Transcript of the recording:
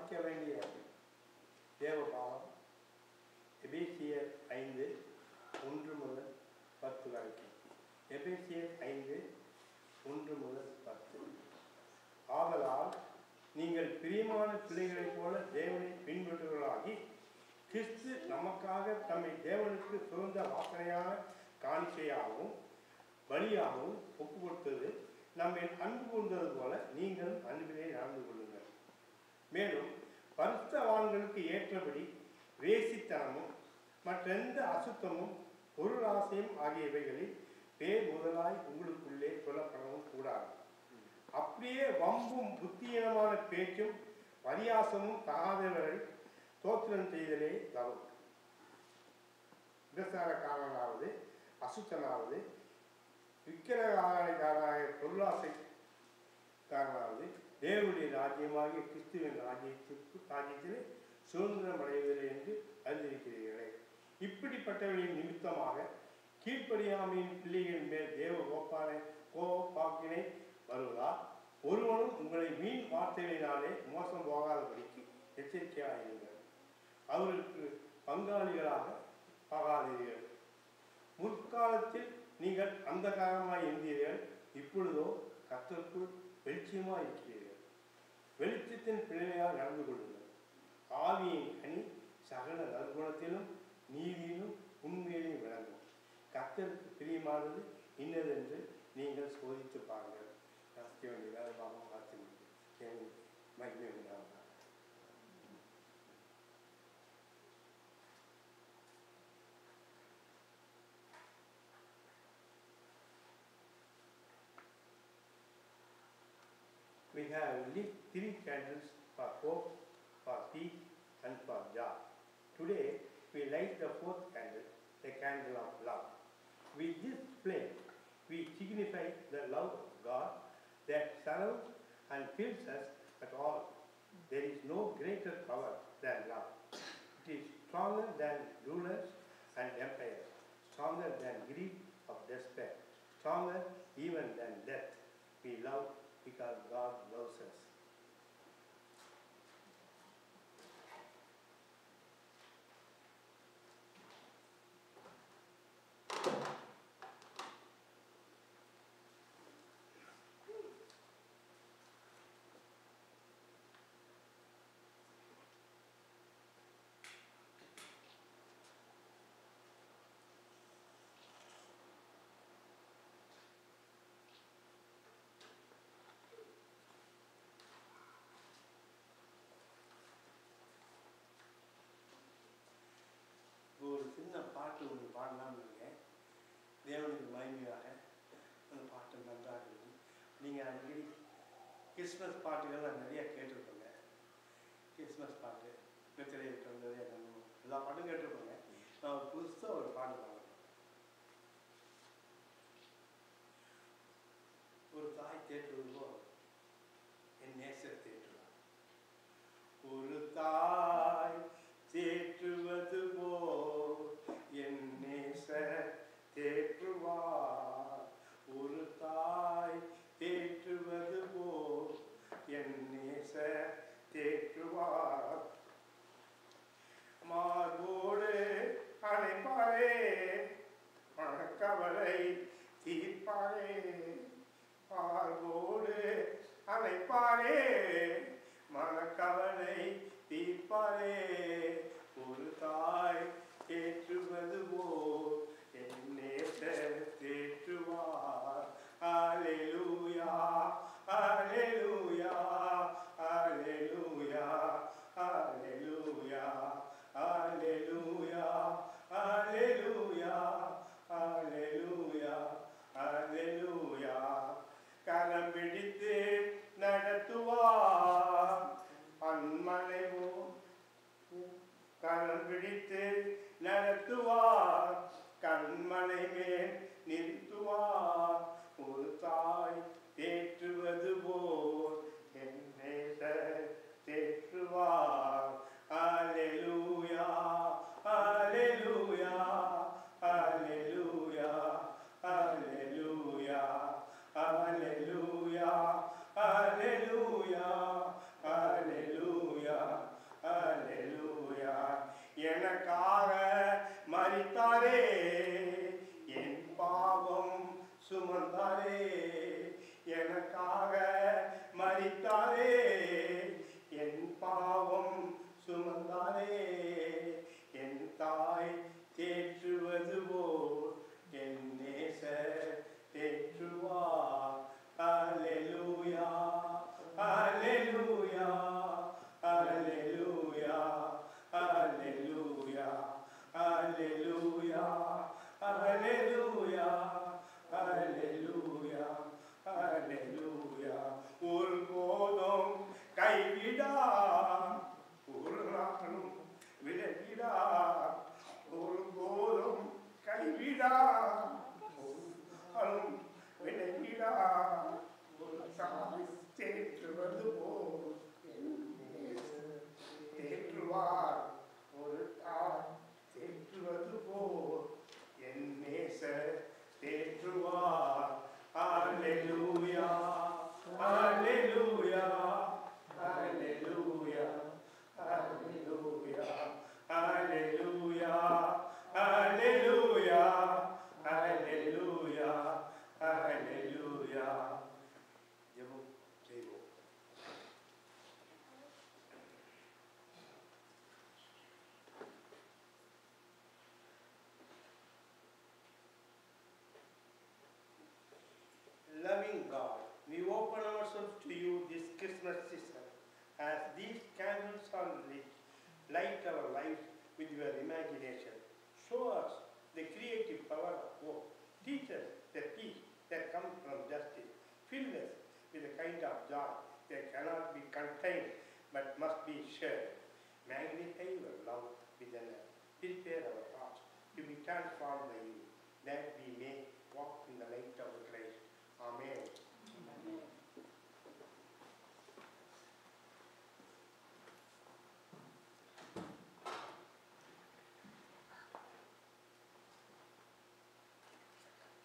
வாசிக்க வேண்டிய தேவபாகம் எபேசியர் 5:1 முதல் 10 வரைக்கும். எபேசியர் 5:1-10. ஆதலால் நீங்கள் பிரியமான பிள்ளைகளைப் போல தேவனை பின்பற்றுவர்களாகி கிறிஸ்து நமக்காக தம்மை தேவனுக்கு சுகந்த வாசனையான காணிக்கையாகவும் பலியாகவும் ஒப்பு கொடுத்தது நம்மை அன்பு கொண்டது போல நீங்களும் அன்பிலே நடந்து கொள்ளுங்கள். மேலும் பரிசுத்தவான்களுக்கு ஏற்றபடி வேசித்தனமும் மற்றெந்த அசுத்தமும் பொருளாசையும் ஆகியவைகளில் பேர் முதலாய் உங்களுக்குள்ளே சொல்லப்படவும் கூடாது. அப்படியே வம்பும் புத்தியீனமான பேச்சும் பரியாசமும் தகாதவர்கள் தோத்திரம் செய்தலே தரும். விபசாரக்காரனாவது அசுத்தனாவது விக்கிரகாரனாக பொருளாசைக்காரனாவது தேவனுடைய ராஜ்யமாகிய கிறிஸ்துவின் ராஜ்யத்திலே சுதந்திரம் அடைவதில்லை என்று அறிந்திருக்கிறீர்களே. இப்படிப்பட்டவர்களின் நிமித்தமாக கீழ்ப்படியாமையின் பிள்ளைகளின் மேல் தேவ கோபாக்கினை வருவதால் ஒருவனும் உங்களை வீண் வார்த்தைகளினாலே மோசம் போகாதபடிக்கு எச்சரிக்கையாயிருங்கள். அவருக்கு பங்காளிகளாக ஆகாதீர்கள். முற்காலத்தில் நீங்கள் அந்தகாரமாய் இருந்தீர்கள், இப்பொழுதோ கர்த்தருக்குள் வெளிச்சமாய் இருக்கிறீர்கள். வெளிச்சத்தின் பிள்ளையாக நடந்து கொள்ளுங்கள். ஆவியின் கனி சகல நற்குணத்திலும் நீதியிலும் உண்மையிலும் விளங்கும். கர்த்தருக்கு பிரியமானது இன்னதென்று நீங்கள் சோதித்து பாருங்கள். மகிமை உண்டாகும். We have lit 3 candles for hope, for peace, and for joy. Today, we light the 4th candle, the candle of love. With this flame, we signify the love of God that surrounds and fills us at all. There is no greater power than love. It is stronger than rulers and empires, stronger than grief of despair, stronger even than death. We love because God loves us. ஒரு சின்ன பாட்டு ஒன்று பாடலாம்னு இருக்கேன். தேவனுக்கு மகிமையாக அந்த பாட்டு நன்றாக இருக்கும். நீங்கள் அடிக்கடி கிறிஸ்மஸ் பாட்டுகள்லாம் நிறையா கேட்டிருப்போங்க. கிறிஸ்மஸ் பாட்டு வெற்றிலை நிறைய எல்லா பாட்டும் கேட்டிருப்போங்க. நான் புதுசாக ஒரு பாட்டு பாடுறேன். ஒரு தாய் தேற்றுவது போல் என் நேசர் தேற்றுவார். ஒரு தாய் தேற்றுவது போல் என் நேசர் தேற்றுவார். ஒரு தாய் தேற்றுவது போல் என் நேசர் தேற்றுவார். மார்போடு அணைப்பாரே, மனக்கவலை தீர்ப்பாரே. மார்போடு அணைப்பாரே, மனக்கவலை தீர்ப்பாரே. ஒரு தாய் தேற்றுவது போல் என் நேசர் தேற்றுவார். அல்லேலூயா, அல்லேலூயா, அல்லேலூயா, அல்லேலூயா, அல்லேலூயா, அல்லேலூயா, அல்லேலூயா, அல்லேலூயா. கரம் பிடித்து நடத்துவார் அன்மனைவோ. கரம் பிடித்து நடத்துவார், கண்மனை மேல் நிறுத்துவார். ஒரு தாய் தேற்றுவது போல் என் நேசர் தேற்றுவார். அல்லேலூயா, அல்லேலூயா, அல்லேலூயா, அல்லேலூயா, அல்லேலூயா, அல்லேலூயா, அல்லேலூயா, வந்தாரே, எனக்காக மரித்தாரே, என் பாவம் சுமந்தாரே, என் தாய் தேற்றுவது போல் என் நேசர் தேற்றுவார். அல்லேலூயா, அல்லேலூயா, அல்லேலூயா, அல்லேலூயா, அல்லேலூயா, அல்லேலூயா, அல்லேலூயா, அல்லேலூயா. ஒருபோதும் கைவிடார், ஒரு நாளும் விலகிடார், ஒருபோதும் கைவிடார், ஒரு நாளும் விலகிடார். ஒரு தாய் தேற்றுவது போல் தேற்றுவார், ஒரு தாய் தேற்றுவது போல் என் நேசர் தேற்றுவார். அல்லேலூயா, அல்லேலூயா, அல்லேலூயா, அல்லேலூயா, அல்லேலூயா, அல்லேலூயா, அல்லேலூயா, அல்லேலூயா. ஜெபம் செய்வோம். Loving God, we open ourselves to you this Christmas season. As these candles are lit, light our lives with your imagination. Show us the creative power of hope. Teach us the peace that comes from justice. Fill us with a kind of joy that cannot be contained but must be shared. Magnify your love within us. Prepare our hearts to be transformed by you, that we may walk in the light of Christ. Amen.